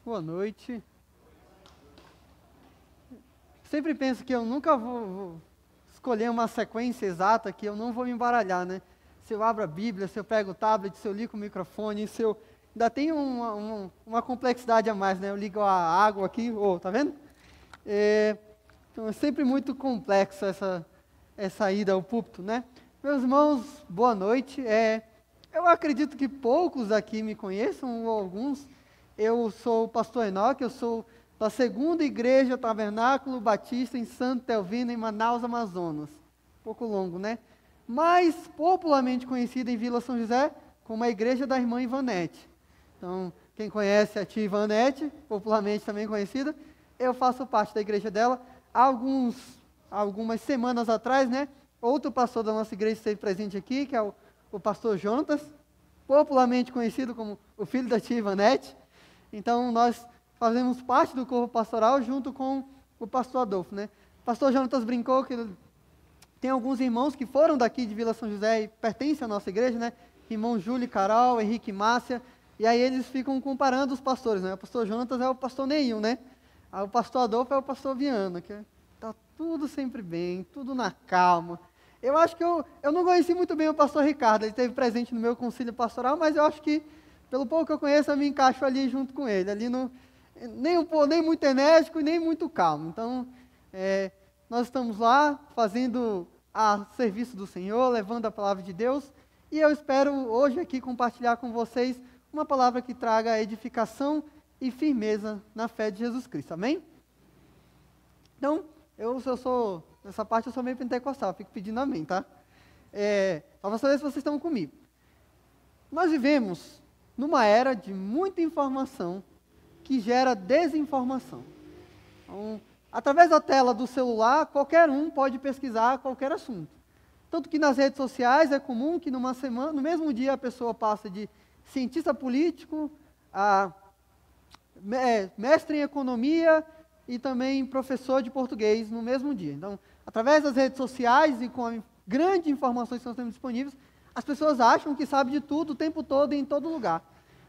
boa noite. Sempre penso que eu nunca vou escolher uma sequência exata, que eu não vou me embaralhar, né? Se eu abro a Bíblia, se eu pego o tablet, se eu ligo o microfone, se eu... Ainda tem uma complexidade a mais, né? Eu ligo a água aqui, tá vendo? Então é sempre muito complexo essa ida ao púlpito, né? Meus irmãos, boa noite. Eu acredito que poucos aqui me conheçam, ou alguns. Eu sou o pastor Enoque, eu sou da segunda igreja Tabernáculo Batista em Santa Elvina, em Manaus, Amazonas. Um pouco longo, né? Mas popularmente conhecida em Vila São José como a igreja da irmã Ivanete. Então, quem conhece a tia Ivanete, popularmente também conhecida, eu faço parte da igreja dela. Algumas semanas atrás, né? Outro pastor da nossa igreja esteve presente aqui, que é o pastor Jonatas, popularmente conhecido como o filho da tia Ivanete. Então, nós fazemos parte do corpo pastoral junto com o pastor Adolfo, né? O pastor Jonatas brincou que tem alguns irmãos que foram daqui de Vila São José e pertencem à nossa igreja, né? Irmão Júlio e Carol, Henrique e Márcia, e aí eles ficam comparando os pastores, né? O pastor Jonatas é o pastor Neil, né? Aí o pastor Adolfo é o pastor Viana, que está tudo sempre bem, tudo na calma. Eu acho que eu não conheci muito bem o pastor Ricardo, ele esteve presente no meu concílio pastoral, mas eu acho que, pelo pouco que eu conheço, eu me encaixo ali junto com ele, ali nem muito enérgico e nem muito calmo. Então, nós estamos lá fazendo a serviço do Senhor, levando a palavra de Deus, e eu espero hoje aqui compartilhar com vocês uma palavra que traga edificação e firmeza na fé de Jesus Cristo, amém? Então, nessa parte eu sou meio pentecostal, fico pedindo amém, tá? Para saber se vocês estão comigo. Nós vivemos numa era de muita informação que gera desinformação. Então, através da tela do celular, qualquer um pode pesquisar qualquer assunto. Tanto que nas redes sociais é comum que numa semana, no mesmo dia a pessoa passa de cientista político a mestre em economia e também professor de português no mesmo dia. Então, através das redes sociais e com a grande informações que nós temos disponíveis, as pessoas acham que sabem de tudo o tempo todo e em todo lugar.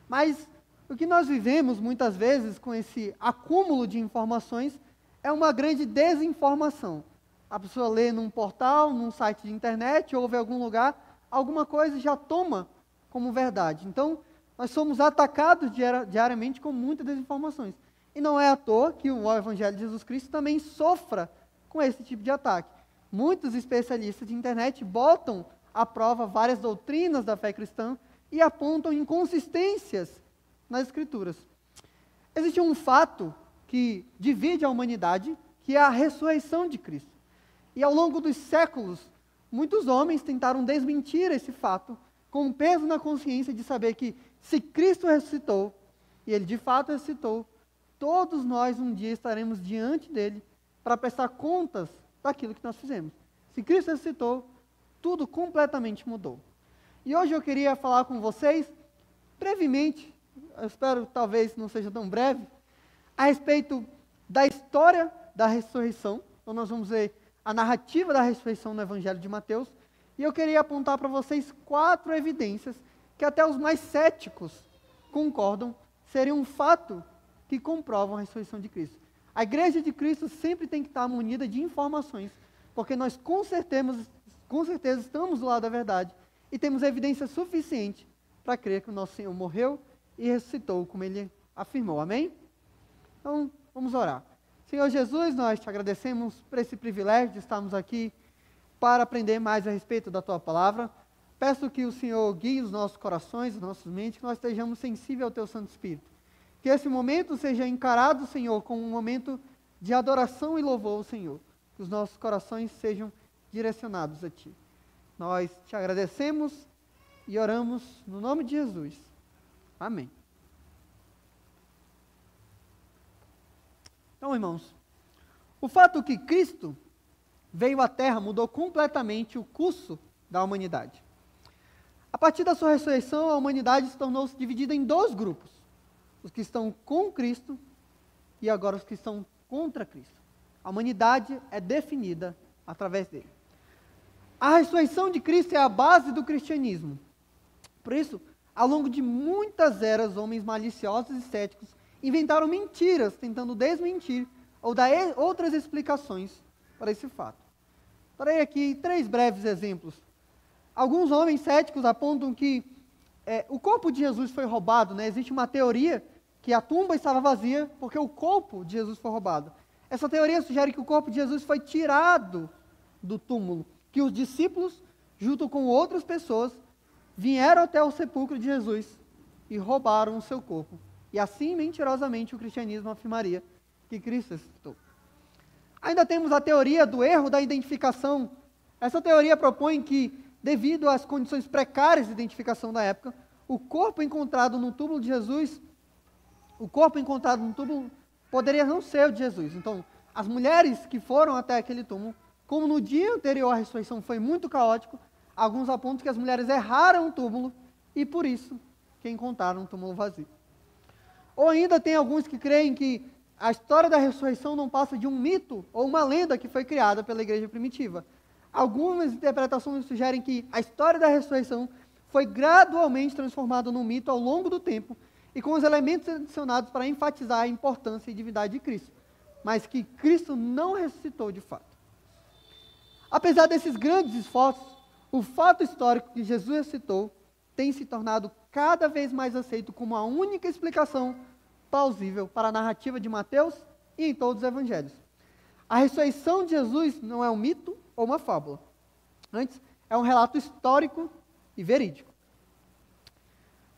Mas o que nós vivemos muitas vezes com esse acúmulo de informações é uma grande desinformação. A pessoa lê num portal, num site de internet, ouve em algum lugar, alguma coisa e já toma como verdade. Então, nós somos atacados diariamente com muitas desinformações. E não é à toa que o Evangelho de Jesus Cristo também sofra com esse tipo de ataque. Muitos especialistas de internet botam à prova várias doutrinas da fé cristã e apontam inconsistências nas Escrituras. Existe um fato que divide a humanidade, que é a ressurreição de Cristo. E ao longo dos séculos, muitos homens tentaram desmentir esse fato, com um peso na consciência de saber que se Cristo ressuscitou, e Ele de fato ressuscitou, todos nós um dia estaremos diante dEle para prestar contas daquilo que nós fizemos. Se Cristo ressuscitou, tudo completamente mudou. E hoje eu queria falar com vocês, brevemente, eu espero talvez não seja tão breve, a respeito da história da ressurreição. Então nós vamos ver a narrativa da ressurreição no Evangelho de Mateus, e eu queria apontar para vocês 4 evidências que até os mais céticos concordam seriam um fato que comprovam a ressurreição de Cristo. A igreja de Cristo sempre tem que estar munida de informações, porque nós com certeza estamos do lado da verdade e temos evidência suficiente para crer que o nosso Senhor morreu e ressuscitou, como Ele afirmou. Amém? Então, vamos orar. Senhor Jesus, nós te agradecemos por esse privilégio de estarmos aqui para aprender mais a respeito da Tua palavra. Peço que o Senhor guie os nossos corações, as nossas mentes, que nós estejamos sensíveis ao Teu Santo Espírito. Que esse momento seja encarado, Senhor, como um momento de adoração e louvor ao Senhor. Que os nossos corações sejam direcionados a Ti. Nós te agradecemos e oramos no nome de Jesus. Amém. Então, irmãos, o fato que Cristo veio à Terra mudou completamente o curso da humanidade. A partir da sua ressurreição, a humanidade se tornou dividida em 2 grupos. Os que estão com Cristo e agora os que estão contra Cristo. A humanidade é definida através dele. A ressurreição de Cristo é a base do cristianismo. Por isso, ao longo de muitas eras, homens maliciosos e céticos inventaram mentiras, tentando desmentir ou dar outras explicações para esse fato. Darei aqui 3 breves exemplos. Alguns homens céticos apontam que o corpo de Jesus foi roubado, né? Existe uma teoria que a tumba estava vazia porque o corpo de Jesus foi roubado. Essa teoria sugere que o corpo de Jesus foi tirado do túmulo, que os discípulos, junto com outras pessoas, vieram até o sepulcro de Jesus e roubaram o seu corpo. E assim, mentirosamente, o cristianismo afirmaria que Cristo ressuscitou. Ainda temos a teoria do erro da identificação. Essa teoria propõe que, devido às condições precárias de identificação da época, o corpo encontrado no túmulo de Jesus, poderia não ser o de Jesus. Então, as mulheres que foram até aquele túmulo, como no dia anterior à ressurreição foi muito caótico, alguns apontam que as mulheres erraram o túmulo e por isso que encontraram um túmulo vazio. Ou ainda tem alguns que creem que a história da ressurreição não passa de um mito ou uma lenda que foi criada pela igreja primitiva. Algumas interpretações sugerem que a história da ressurreição foi gradualmente transformada num mito ao longo do tempo e com os elementos adicionados para enfatizar a importância e divindade de Cristo, mas que Cristo não ressuscitou de fato. Apesar desses grandes esforços, o fato histórico que Jesus ressuscitou tem se tornado cada vez mais aceito como a única explicação plausível para a narrativa de Mateus e em todos os evangelhos. A ressurreição de Jesus não é um mito ou uma fábula. Antes, é um relato histórico e verídico.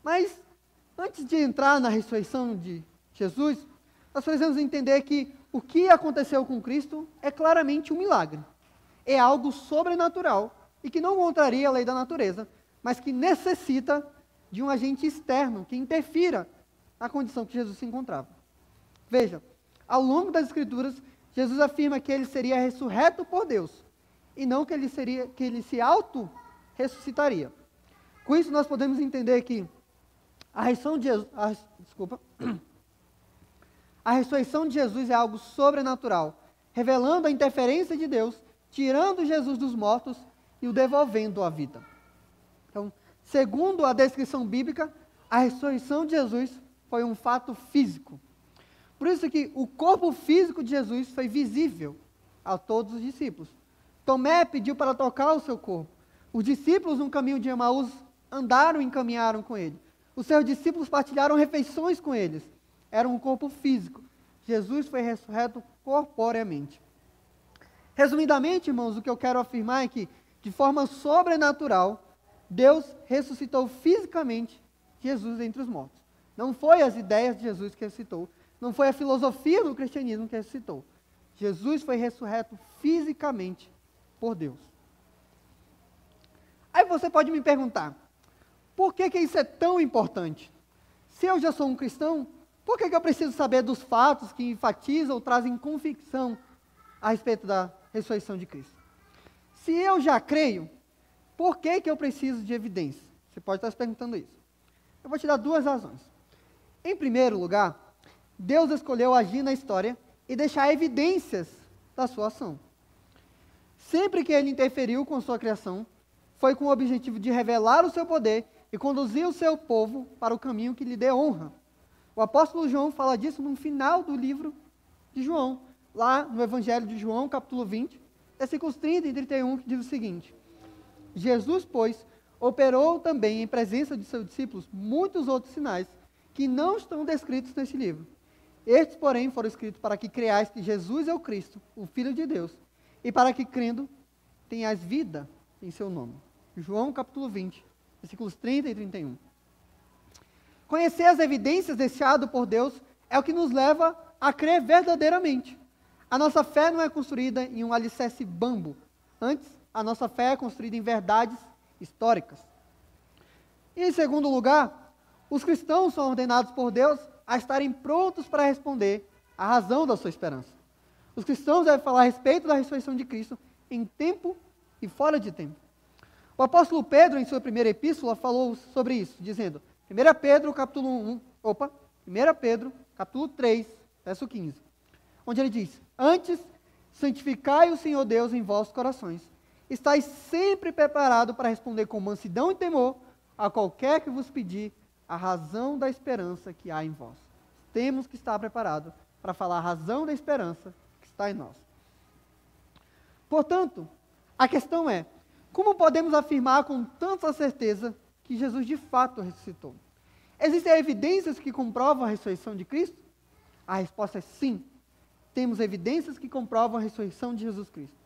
Mas, antes de entrar na ressurreição de Jesus, nós precisamos entender que o que aconteceu com Cristo é claramente um milagre. É algo sobrenatural e que não contraria a lei da natureza, mas que necessita de um agente externo que interfira na condição que Jesus se encontrava. Veja, ao longo das Escrituras, Jesus afirma que ele seria ressurreto por Deus, e não que ele se auto-ressuscitaria. Com isso, nós podemos entender que a ressurreição de Jesus é algo sobrenatural, revelando a interferência de Deus, tirando Jesus dos mortos e o devolvendo à vida. Então, segundo a descrição bíblica, a ressurreição de Jesus foi um fato físico. Por isso que o corpo físico de Jesus foi visível a todos os discípulos. Tomé pediu para tocar o seu corpo. Os discípulos no caminho de Emaús andaram e caminharam com ele. Os seus discípulos partilharam refeições com eles. Era um corpo físico. Jesus foi ressurreto corporeamente. Resumidamente, irmãos, o que eu quero afirmar é que, de forma sobrenatural, Deus ressuscitou fisicamente Jesus entre os mortos. Não foi as ideias de Jesus que ressuscitou, não foi a filosofia do cristianismo que ressuscitou. Jesus foi ressurreto fisicamente por Deus. Aí você pode me perguntar, por que isso é tão importante? Se eu já sou um cristão, por que eu preciso saber dos fatos que enfatizam ou trazem convicção a respeito da ressurreição de Cristo? Se eu já creio, por que eu preciso de evidência? Você pode estar se perguntando isso. Eu vou te dar 2 razões. Em primeiro lugar, Deus escolheu agir na história e deixar evidências da sua ação. Sempre que ele interferiu com sua criação, foi com o objetivo de revelar o seu poder e conduzir o seu povo para o caminho que lhe dê honra. O apóstolo João fala disso no final do livro de João, lá no Evangelho de João, capítulo 20, versículos 30 e 31, que diz o seguinte: Jesus, pois, operou também em presença de seus discípulos muitos outros sinais que não estão descritos neste livro. Estes, porém, foram escritos para que creiais que Jesus é o Cristo, o Filho de Deus, e para que, crendo, tenhais vida em seu nome. João capítulo 20, versículos 30 e 31. Conhecer as evidências deixadas por Deus é o que nos leva a crer verdadeiramente. A nossa fé não é construída em um alicerce bambo. Antes, a nossa fé é construída em verdades históricas. E, em segundo lugar, os cristãos são ordenados por Deus a estarem prontos para responder à razão da sua esperança. Os cristãos devem falar a respeito da ressurreição de Cristo em tempo e fora de tempo. O apóstolo Pedro, em sua primeira epístola, falou sobre isso, dizendo, 1 Pedro, capítulo 3, verso 15, onde ele diz: antes, santificai o Senhor Deus em vossos corações. Estais sempre preparado para responder com mansidão e temor a qualquer que vos pedir a razão da esperança que há em vós. temos que estar preparados para falar a razão da esperança que está em nós. Portanto, a questão é, como podemos afirmar com tanta certeza que Jesus de fato ressuscitou? Existem evidências que comprovam a ressurreição de Cristo? A resposta é sim. Temos evidências que comprovam a ressurreição de Jesus Cristo.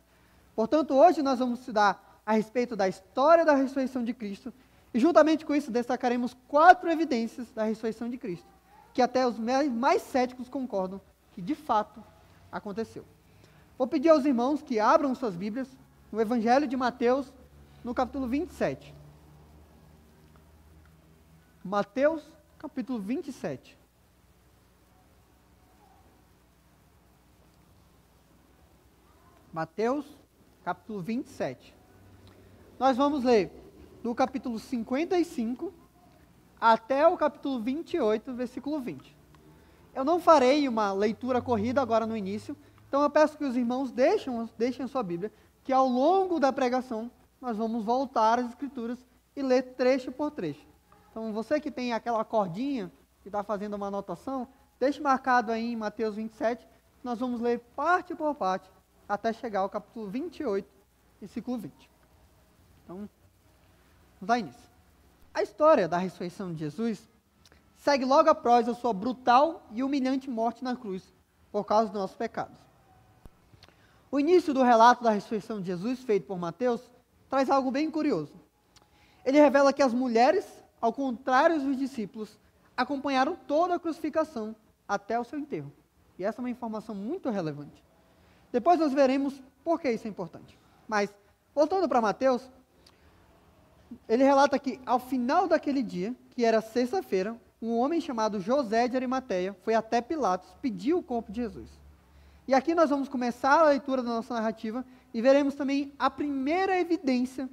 Portanto, hoje nós vamos estudar a respeito da história da ressurreição de Cristo e juntamente com isso destacaremos 4 evidências da ressurreição de Cristo, que até os mais céticos concordam que de fato aconteceu. Vou pedir aos irmãos que abram suas Bíblias no Evangelho de Mateus, no capítulo 27. Mateus, capítulo 27. Mateus, capítulo 27. Nós vamos ler do capítulo 55 até o capítulo 28, versículo 20. Eu não farei uma leitura corrida agora no início, então eu peço que os irmãos deixem a sua Bíblia, que ao longo da pregação nós vamos voltar às Escrituras e ler trecho por trecho. Então você que tem aquela cordinha, que está fazendo uma anotação, deixe marcado aí em Mateus 27, nós vamos ler parte por parte, até chegar ao capítulo 28, versículo 20. Então, vamos dar início. A história da ressurreição de Jesus segue logo após a sua brutal e humilhante morte na cruz, por causa dos nossos pecados. O início do relato da ressurreição de Jesus, feito por Mateus, traz algo bem curioso. Ele revela que as mulheres, ao contrário dos discípulos, acompanharam toda a crucificação até o seu enterro. E essa é uma informação muito relevante. Depois nós veremos por que isso é importante. Mas, voltando para Mateus, ele relata que ao final daquele dia, que era sexta-feira, um homem chamado José de Arimateia foi até Pilatos pedir o corpo de Jesus. E aqui nós vamos começar a leitura da nossa narrativa e veremos também a primeira evidência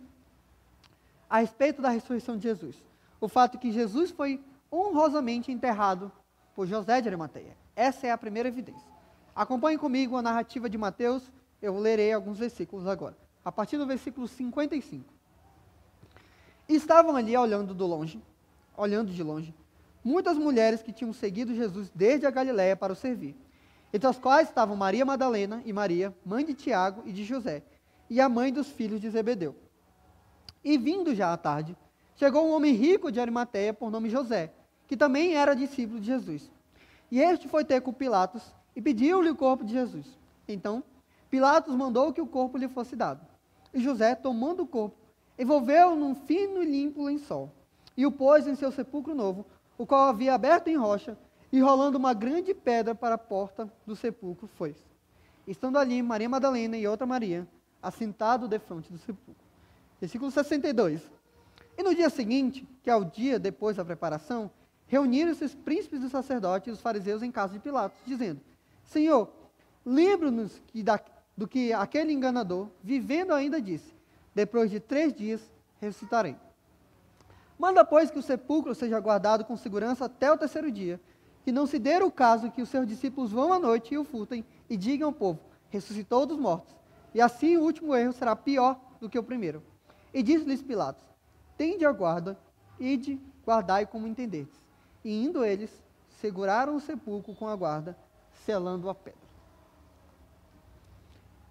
a respeito da ressurreição de Jesus. O fato que Jesus foi honrosamente enterrado por José de Arimateia. Essa é a primeira evidência. Acompanhe comigo a narrativa de Mateus, eu lerei alguns versículos agora. A partir do versículo 55. Estavam ali olhando de longe, muitas mulheres que tinham seguido Jesus desde a Galiléia para o servir, entre as quais estavam Maria Madalena e Maria, mãe de Tiago e de José, e a mãe dos filhos de Zebedeu. E vindo já à tarde, chegou um homem rico de Arimateia por nome José, que também era discípulo de Jesus. E este foi ter com Pilatos e pediu-lhe o corpo de Jesus. Então, Pilatos mandou que o corpo lhe fosse dado. E José, tomando o corpo, envolveu-o num fino e limpo lençol, e o pôs em seu sepulcro novo, o qual havia aberto em rocha, e rolando uma grande pedra para a porta do sepulcro foi. Estando ali Maria Madalena e outra Maria, assentado defronte do sepulcro. Versículo 62. E no dia seguinte, que é o dia depois da preparação, reuniram-se os príncipes dos sacerdotes e os fariseus em casa de Pilatos, dizendo: Senhor, lembra-nos do que aquele enganador, vivendo ainda, disse: depois de 3 dias ressuscitarei. Manda, pois, que o sepulcro seja guardado com segurança até o 3º dia, que não se dê o caso que os seus discípulos vão à noite e o furtem e digam ao povo: ressuscitou dos mortos. E assim o último erro será pior do que o primeiro. E disse-lhes Pilatos: tende a guarda, ide, guardai como entenderdes. E indo eles, seguraram o sepulcro com a guarda, selando a pedra.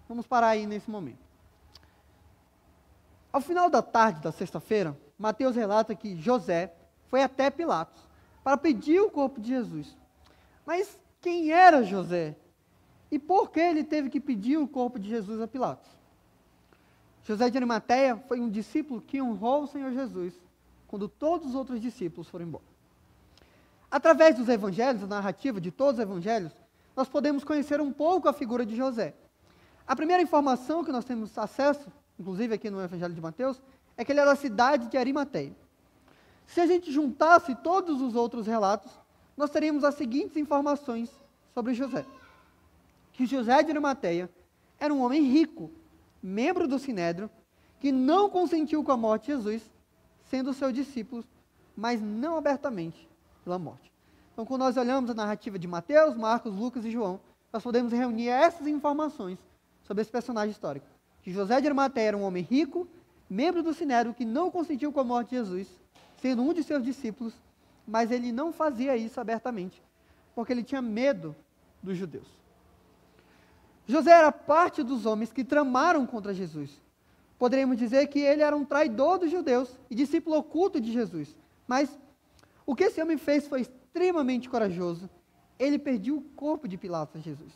Vamos parar aí nesse momento. Ao final da tarde da sexta-feira, Mateus relata que José foi até Pilatos para pedir o corpo de Jesus. Mas quem era José? E por que ele teve que pedir o corpo de Jesus a Pilatos? José de Arimateia foi um discípulo que honrou o Senhor Jesus quando todos os outros discípulos foram embora. Através dos evangelhos, a narrativa de todos os evangelhos, nós podemos conhecer um pouco a figura de José. A primeira informação que nós temos acesso, inclusive aqui no Evangelho de Mateus, é que ele era da cidade de Arimateia. Se a gente juntasse todos os outros relatos, nós teríamos as seguintes informações sobre José. Que José de Arimateia era um homem rico, membro do Sinédrio, que não consentiu com a morte de Jesus, sendo seu discípulo, mas não abertamente pela morte. Então, quando nós olhamos a narrativa de Mateus, Marcos, Lucas e João, nós podemos reunir essas informações sobre esse personagem histórico. Que José de Arimateia era um homem rico, membro do Sinédrio, que não consentiu com a morte de Jesus, sendo um de seus discípulos, mas ele não fazia isso abertamente, porque ele tinha medo dos judeus. José era parte dos homens que tramaram contra Jesus. Poderíamos dizer que ele era um traidor dos judeus e discípulo oculto de Jesus. Mas o que esse homem fez foi extremamente corajoso. Ele pediu o corpo de Pilatos a Jesus.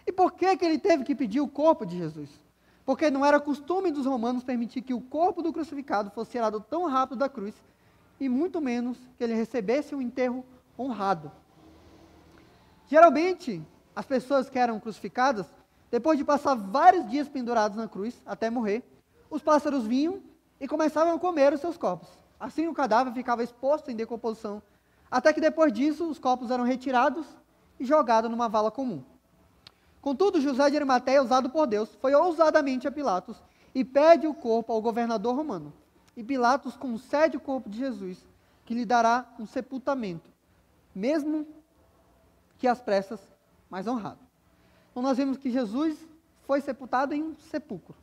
E por que ele teve que pedir o corpo de Jesus? Porque não era costume dos romanos permitir que o corpo do crucificado fosse tirado tão rápido da cruz, e muito menos que ele recebesse um enterro honrado. Geralmente, as pessoas que eram crucificadas, depois de passar vários dias pendurados na cruz, até morrer, os pássaros vinham e começavam a comer os seus corpos. Assim o cadáver ficava exposto em decomposição, até que depois disso os corpos eram retirados e jogados numa vala comum. Contudo, José de Arimateia, usado por Deus, foi ousadamente a Pilatos e pede o corpo ao governador romano. E Pilatos concede o corpo de Jesus, que lhe dará um sepultamento, mesmo que às pressas, mais honrado. Então nós vemos que Jesus foi sepultado em um sepulcro.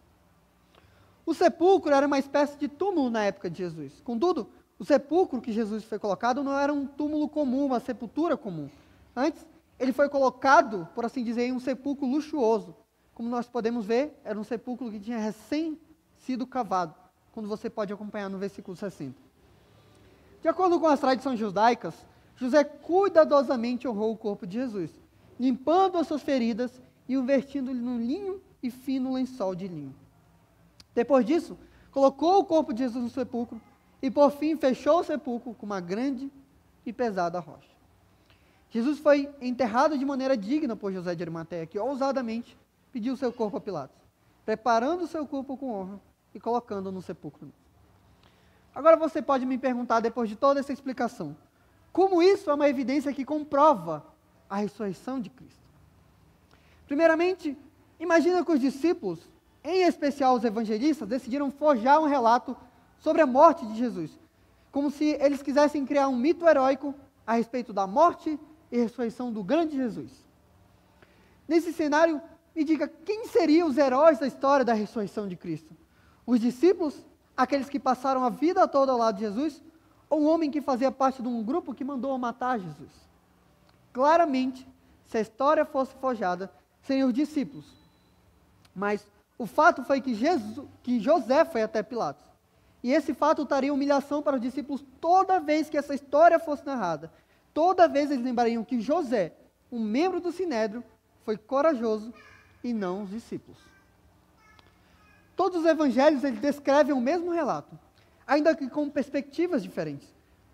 O sepulcro era uma espécie de túmulo na época de Jesus. Contudo, o sepulcro que Jesus foi colocado não era um túmulo comum, uma sepultura comum. Antes, ele foi colocado, por assim dizer, em um sepulcro luxuoso. Como nós podemos ver, era um sepulcro que tinha recém sido cavado, quando você pode acompanhar no versículo 60. De acordo com as tradições judaicas, José cuidadosamente honrou o corpo de Jesus, limpando as suas feridas e o vestindo-lhe num linho e fino lençol de linho. Depois disso, colocou o corpo de Jesus no sepulcro e, por fim, fechou o sepulcro com uma grande e pesada rocha. Jesus foi enterrado de maneira digna por José de Arimateia, que ousadamente pediu seu corpo a Pilatos, preparando o seu corpo com honra e colocando-o no sepulcro. Agora você pode me perguntar, depois de toda essa explicação, como isso é uma evidência que comprova a ressurreição de Cristo? Primeiramente, imagina que os discípulos, em especial os evangelistas, decidiram forjar um relato sobre a morte de Jesus, como se eles quisessem criar um mito heróico a respeito da morte e ressurreição do grande Jesus. Nesse cenário, me diga, quem seriam os heróis da história da ressurreição de Cristo? Os discípulos, aqueles que passaram a vida toda ao lado de Jesus, ou um homem que fazia parte de um grupo que mandou matar Jesus? Claramente, se a história fosse forjada, seriam os discípulos. Mas o fato foi que José foi até Pilatos. E esse fato traria humilhação para os discípulos toda vez que essa história fosse narrada. Toda vez eles lembrariam que José, um membro do Sinédrio, foi corajoso e não os discípulos. Todos os evangelhos eles descrevem o mesmo relato, ainda que com perspectivas diferentes.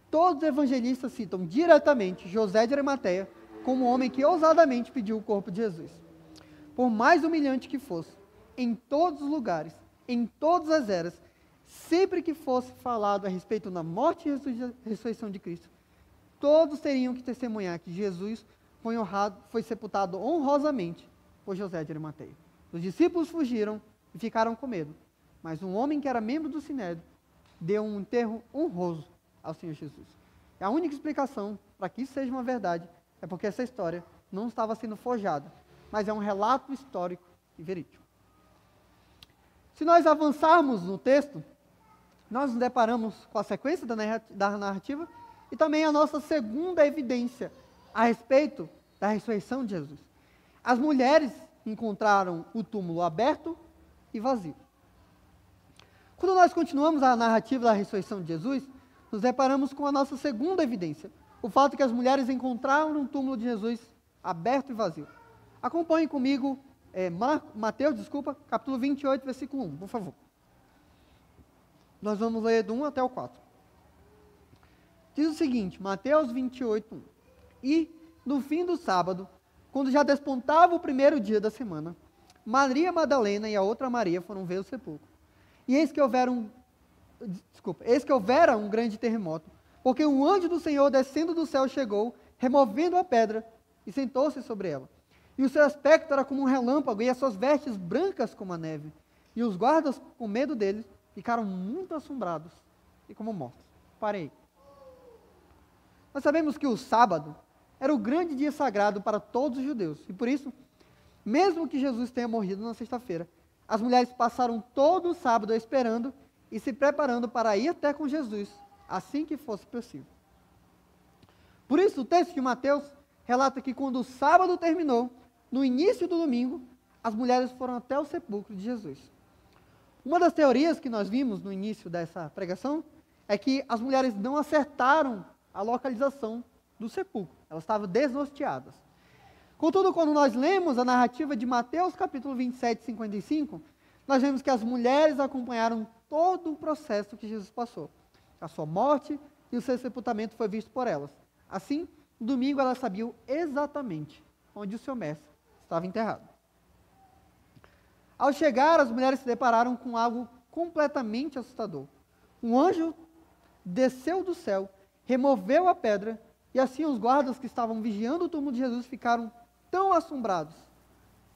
Todos os evangelistas citam diretamente José de Arimateia como o homem que ousadamente pediu o corpo de Jesus. Por mais humilhante que fosse, em todos os lugares, em todas as eras, sempre que fosse falado a respeito da morte e ressurreição de Cristo, todos teriam que testemunhar que Jesus foi sepultado honrosamente por José de Arimateia. Os discípulos fugiram e ficaram com medo, mas um homem que era membro do Sinédrio deu um enterro honroso ao Senhor Jesus. E a única explicação para que isso seja uma verdade é porque essa história não estava sendo forjada, mas é um relato histórico e verídico. Se nós avançarmos no texto, nós nos deparamos com a sequência da narrativa e também a nossa segunda evidência a respeito da ressurreição de Jesus. As mulheres encontraram o túmulo aberto e vazio. Quando nós continuamos a narrativa da ressurreição de Jesus, nos deparamos com a nossa segunda evidência, o fato que as mulheres encontraram o túmulo de Jesus aberto e vazio. Acompanhe comigo Mateus, capítulo 28, versículo 1, por favor. Nós vamos ler do 1 até o 4. Diz o seguinte, Mateus 28, 1. E, no fim do sábado, quando já despontava o primeiro dia da semana, Maria Madalena e a outra Maria foram ver o sepulcro. E eis que houvera um grande terremoto, porque um anjo do Senhor descendo do céu chegou, removendo a pedra, e sentou-se sobre ela. E o seu aspecto era como um relâmpago, e as suas vestes brancas como a neve. E os guardas, com medo dele, ficaram muito assombrados e como mortos. Parei. Nós sabemos que o sábado era o grande dia sagrado para todos os judeus. E por isso, mesmo que Jesus tenha morrido na sexta-feira, as mulheres passaram todo o sábado esperando e se preparando para ir até com Jesus, assim que fosse possível. Por isso, o texto de Mateus relata que quando o sábado terminou, no início do domingo, as mulheres foram até o sepulcro de Jesus. Uma das teorias que nós vimos no início dessa pregação é que as mulheres não acertaram a localização do sepulcro. Elas estavam desnorteadas. Contudo, quando nós lemos a narrativa de Mateus capítulo 27, 55, nós vemos que as mulheres acompanharam todo o processo que Jesus passou. A sua morte e o seu sepultamento foi visto por elas. Assim, no domingo elas sabiam exatamente onde o seu mestre estava enterrado. Ao chegar, as mulheres se depararam com algo completamente assustador. Um anjo desceu do céu, removeu a pedra, e assim os guardas que estavam vigiando o túmulo de Jesus ficaram tão assombrados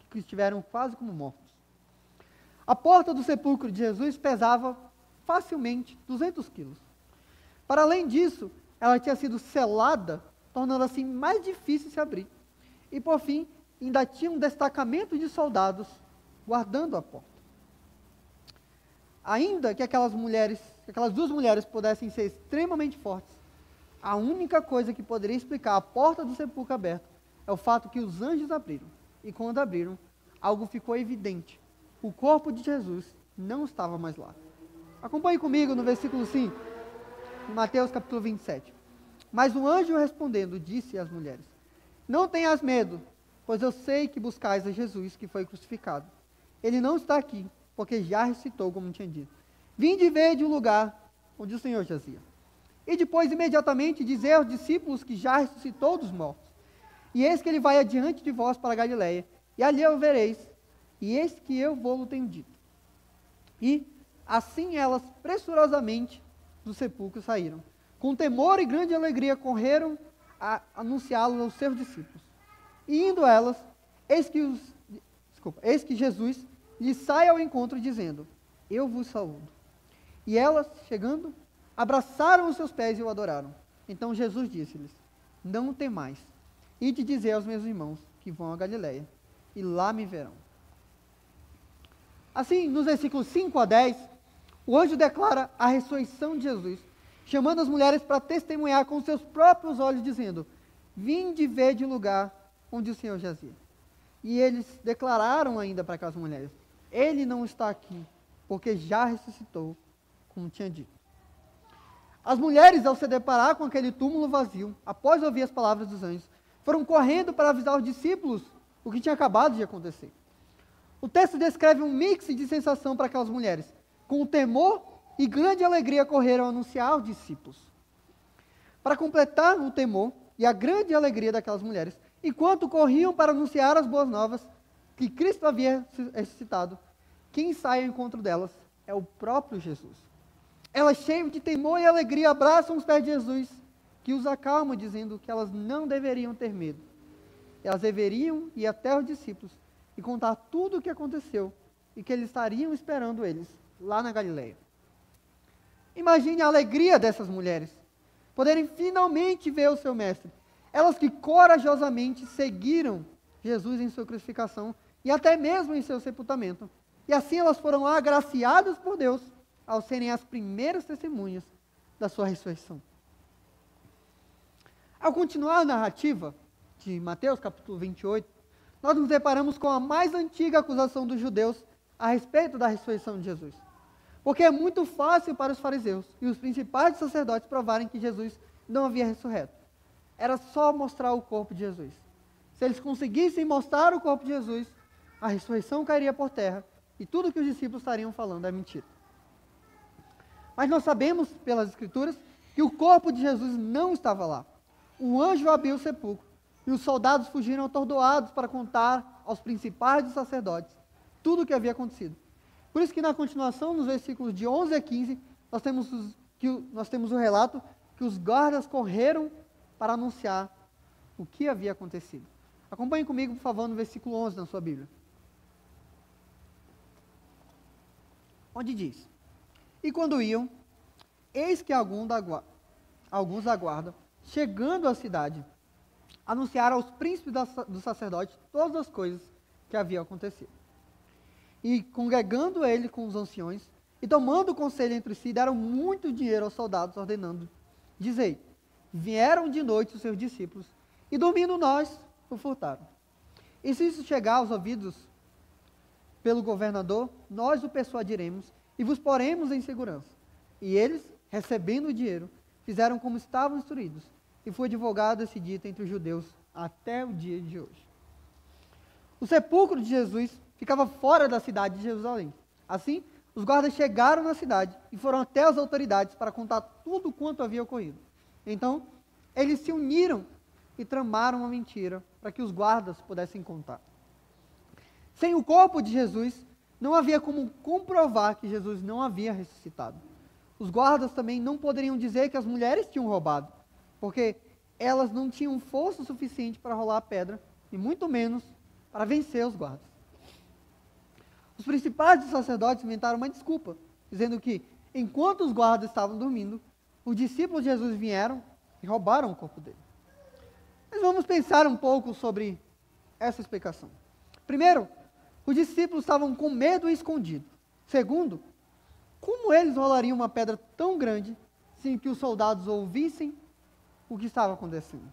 que estiveram quase como mortos. A porta do sepulcro de Jesus pesava facilmente 200 quilos. Para além disso, ela tinha sido selada, tornando assim mais difícil se abrir. E por fim, ainda tinha um destacamento de soldados guardando a porta. Ainda que aquelas duas mulheres pudessem ser extremamente fortes, a única coisa que poderia explicar a porta do sepulcro aberta é o fato que os anjos abriram. E quando abriram, algo ficou evidente. O corpo de Jesus não estava mais lá. Acompanhe comigo no versículo 5, em Mateus capítulo 27. Mas um anjo respondendo disse às mulheres: não tenhas medo, pois eu sei que buscais a Jesus que foi crucificado. Ele não está aqui, porque já ressuscitou, como tinha dito. Vinde ver de um lugar onde o Senhor jazia. E depois, imediatamente, dizer aos discípulos que já ressuscitou dos mortos. E eis que ele vai adiante de vós para a Galileia, e ali o vereis, e eis que eu vou-lo tenho dito. E assim elas pressurosamente do sepulcro saíram. Com temor e grande alegria correram a anunciá-lo aos seus discípulos. E indo elas, eis que Jesus lhes sai ao encontro dizendo: eu vos saúdo. E elas, chegando, abraçaram os seus pés e o adoraram. Então Jesus disse-lhes: não temais, ide dizer aos meus irmãos que vão a Galileia, e lá me verão. Assim, nos versículos 5 a 10, o anjo declara a ressurreição de Jesus, chamando as mulheres para testemunhar com seus próprios olhos, dizendo: vinde ver de lugar onde o Senhor jazia. E eles declararam ainda para aquelas mulheres: ele não está aqui, porque já ressuscitou, como tinha dito. As mulheres, ao se deparar com aquele túmulo vazio, após ouvir as palavras dos anjos, foram correndo para avisar os discípulos o que tinha acabado de acontecer. O texto descreve um mix de sensação para aquelas mulheres. Com temor e grande alegria correram a anunciar aos discípulos. Para completar o temor e a grande alegria daquelas mulheres, enquanto corriam para anunciar as boas novas que Cristo havia ressuscitado, quem sai ao encontro delas é o próprio Jesus. Elas, cheias de temor e alegria, abraçam os pés de Jesus, que os acalma, dizendo que elas não deveriam ter medo. Elas deveriam ir até os discípulos e contar tudo o que aconteceu e que eles estariam esperando eles lá na Galileia. Imagine a alegria dessas mulheres, poderem finalmente ver o seu mestre. Elas que corajosamente seguiram Jesus em sua crucificação e até mesmo em seu sepultamento. E assim elas foram agraciadas por Deus ao serem as primeiras testemunhas da sua ressurreição. Ao continuar a narrativa de Mateus capítulo 28, nós nos deparamos com a mais antiga acusação dos judeus a respeito da ressurreição de Jesus. Porque é muito fácil para os fariseus e os principais sacerdotes provarem que Jesus não havia ressurreto. Era só mostrar o corpo de Jesus. Se eles conseguissem mostrar o corpo de Jesus, a ressurreição cairia por terra e tudo que os discípulos estariam falando é mentira. Mas nós sabemos, pelas Escrituras, que o corpo de Jesus não estava lá. O anjo abriu o sepulcro e os soldados fugiram atordoados para contar aos principais dos sacerdotes tudo o que havia acontecido. Por isso que na continuação, nos versículos de 11 a 15, nós temos o relato que os guardas correram para anunciar o que havia acontecido. Acompanhe comigo, por favor, no versículo 11 na sua Bíblia. Onde diz: e quando iam, eis que alguns da guarda, chegando à cidade, anunciaram aos príncipes dos sacerdotes todas as coisas que haviam acontecido. E congregando ele com os anciões, e tomando conselho entre si, deram muito dinheiro aos soldados, ordenando: dizei, vieram de noite os seus discípulos, e dormindo nós, o furtaram. E se isso chegar aos ouvidos pelo governador, nós o persuadiremos e vos poremos em segurança. E eles, recebendo o dinheiro, fizeram como estavam instruídos, e foi divulgado esse dito entre os judeus até o dia de hoje. O sepulcro de Jesus ficava fora da cidade de Jerusalém. Assim, os guardas chegaram na cidade e foram até as autoridades para contar tudo quanto havia ocorrido. Então, eles se uniram e tramaram uma mentira para que os guardas pudessem contar. Sem o corpo de Jesus, não havia como comprovar que Jesus não havia ressuscitado. Os guardas também não poderiam dizer que as mulheres tinham roubado, porque elas não tinham força suficiente para rolar a pedra, e muito menos para vencer os guardas. Os principais sacerdotes inventaram uma desculpa, dizendo que, enquanto os guardas estavam dormindo, os discípulos de Jesus vieram e roubaram o corpo dele. Mas vamos pensar um pouco sobre essa explicação. Primeiro, os discípulos estavam com medo e escondidos. Segundo, como eles rolariam uma pedra tão grande sem que os soldados ouvissem o que estava acontecendo?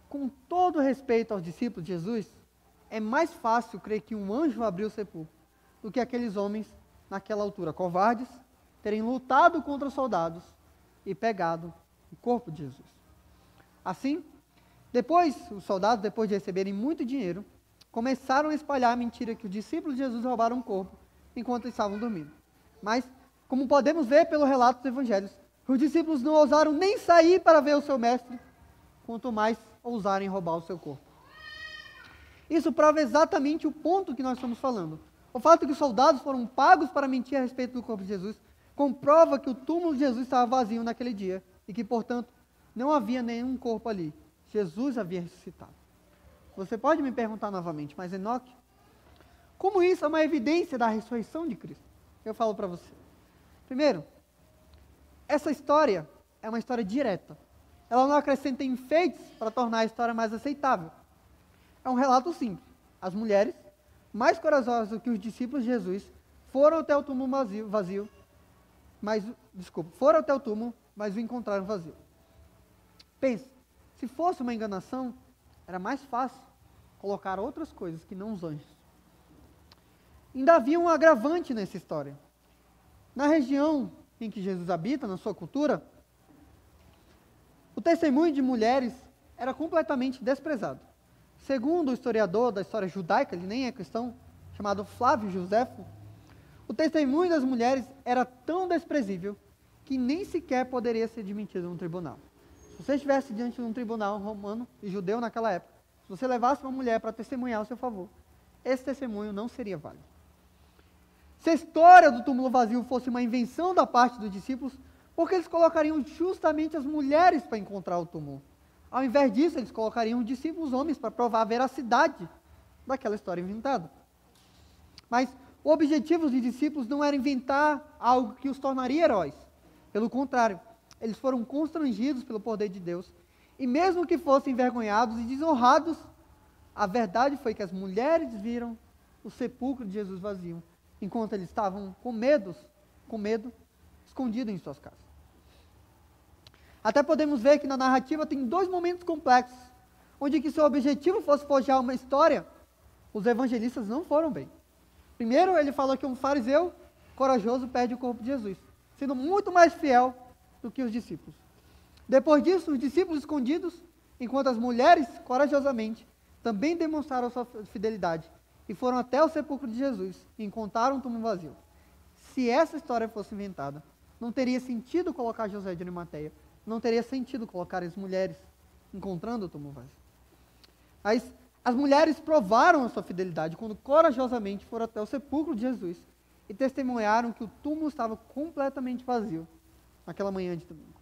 Com todo respeito aos discípulos de Jesus, é mais fácil crer que um anjo abriu o sepulcro do que aqueles homens, naquela altura, covardes, terem lutado contra os soldados e pegado o corpo de Jesus. Assim, os soldados, depois de receberem muito dinheiro, começaram a espalhar a mentira que os discípulos de Jesus roubaram o corpo enquanto estavam dormindo. Mas, como podemos ver pelo relato dos evangelhos, os discípulos não ousaram nem sair para ver o seu mestre, quanto mais ousarem roubar o seu corpo. Isso prova exatamente o ponto que nós estamos falando. O fato que os soldados foram pagos para mentir a respeito do corpo de Jesus comprova que o túmulo de Jesus estava vazio naquele dia e que, portanto, não havia nenhum corpo ali. Jesus havia ressuscitado. Você pode me perguntar novamente, mas Enoque, como isso é uma evidência da ressurreição de Cristo? Eu falo para você. Primeiro, essa história é uma história direta. Ela não acrescenta enfeites para tornar a história mais aceitável. É um relato simples. As mulheres, mais corajosas do que os discípulos de Jesus, foram até o túmulo vazio, mas o encontraram vazio. Pense, se fosse uma enganação, era mais fácil colocar outras coisas que não os anjos. Ainda havia um agravante nessa história. Na região em que Jesus habita, na sua cultura, o testemunho de mulheres era completamente desprezado. Segundo o historiador da história judaica, ele nem é cristão, chamado Flávio Joséfo, o testemunho das mulheres era tão desprezível que nem sequer poderia ser admitido num tribunal. Se você estivesse diante de um tribunal romano e judeu naquela época, se você levasse uma mulher para testemunhar ao seu favor, esse testemunho não seria válido. Se a história do túmulo vazio fosse uma invenção da parte dos discípulos, por que eles colocariam justamente as mulheres para encontrar o túmulo? Ao invés disso, eles colocariam os discípulos homens para provar a veracidade daquela história inventada. Mas o objetivo dos discípulos não era inventar algo que os tornaria heróis. Pelo contrário, eles foram constrangidos pelo poder de Deus. E mesmo que fossem envergonhados e desonrados, a verdade foi que as mulheres viram o sepulcro de Jesus vazio, enquanto eles estavam com medo, escondidos em suas casas. Até podemos ver que na narrativa tem dois momentos complexos, onde que seu objetivo fosse forjar uma história, os evangelistas não foram bem. Primeiro, ele falou que um fariseu corajoso perde o corpo de Jesus, sendo muito mais fiel do que os discípulos. Depois disso, os discípulos escondidos, enquanto as mulheres, corajosamente, também demonstraram sua fidelidade e foram até o sepulcro de Jesus e encontraram um túmulo vazio. Se essa história fosse inventada, não teria sentido colocar José de Arimateia, não teria sentido colocar as mulheres encontrando o túmulo vazio. Mas as mulheres provaram a sua fidelidade quando corajosamente foram até o sepulcro de Jesus e testemunharam que o túmulo estava completamente vazio naquela manhã de domingo.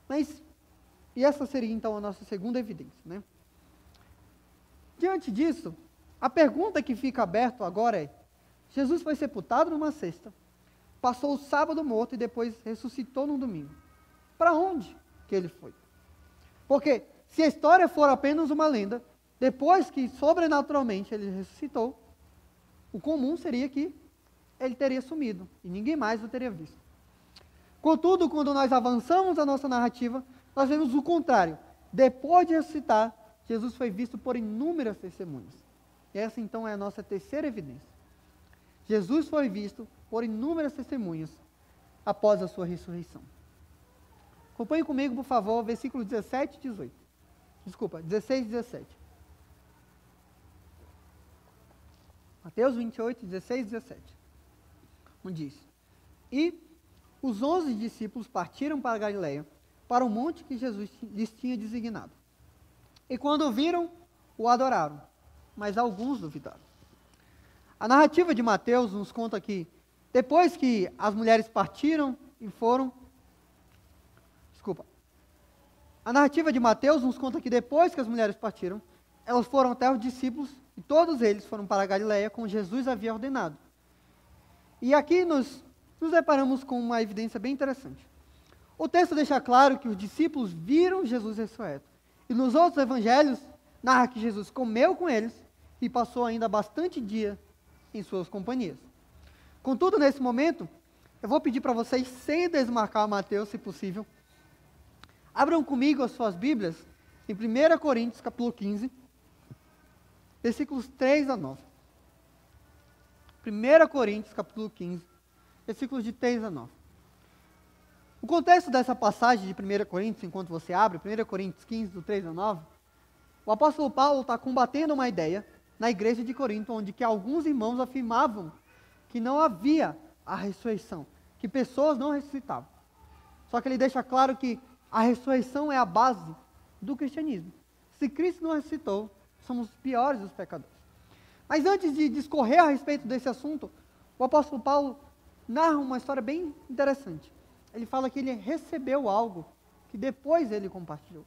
Mas, e essa seria então a nossa segunda evidência, né? Diante disso, a pergunta que fica aberta agora é: Jesus foi sepultado numa sexta, passou o sábado morto e depois ressuscitou no domingo. Para onde que ele foi? Porque se a história for apenas uma lenda, depois que sobrenaturalmente ele ressuscitou, o comum seria que ele teria sumido e ninguém mais o teria visto. Contudo, quando nós avançamos a nossa narrativa, nós vemos o contrário. Depois de ressuscitar, Jesus foi visto por inúmeras testemunhas. Essa então é a nossa terceira evidência. Jesus foi visto por inúmeras testemunhas após a sua ressurreição. Acompanhe comigo, por favor, versículo 17 e 18. Desculpa, 16 e 17. Mateus 28, 16 e 17. Onde diz: E os 11 discípulos partiram para a Galileia, para o monte que Jesus lhes tinha designado. E quando o viram, o adoraram, mas alguns duvidaram. A narrativa de Mateus nos conta que, depois que as mulheres partiram e foram... A narrativa de Mateus nos conta que depois que as mulheres partiram, elas foram até os discípulos, e todos eles foram para a Galileia, como Jesus havia ordenado. E aqui nos deparamos com uma evidência bem interessante. O texto deixa claro que os discípulos viram Jesus ressurreto. E nos outros evangelhos, narra que Jesus comeu com eles e passou ainda bastante dia em suas companhias. Contudo, nesse momento, eu vou pedir para vocês, sem desmarcar Mateus, se possível, abram comigo as suas Bíblias em 1 Coríntios, capítulo 15, versículos 3 a 9. 1 Coríntios, capítulo 15, versículos de 3 a 9. O contexto dessa passagem de 1 Coríntios, enquanto você abre, 1 Coríntios 15, do 3 a 9, o apóstolo Paulo está combatendo uma ideia na igreja de Corinto, onde que alguns irmãos afirmavam que não havia a ressurreição, que pessoas não ressuscitavam. Só que ele deixa claro que a ressurreição é a base do cristianismo. Se Cristo não ressuscitou, somos os piores dos pecadores. Mas antes de discorrer a respeito desse assunto, o apóstolo Paulo narra uma história bem interessante. Ele fala que ele recebeu algo que depois ele compartilhou.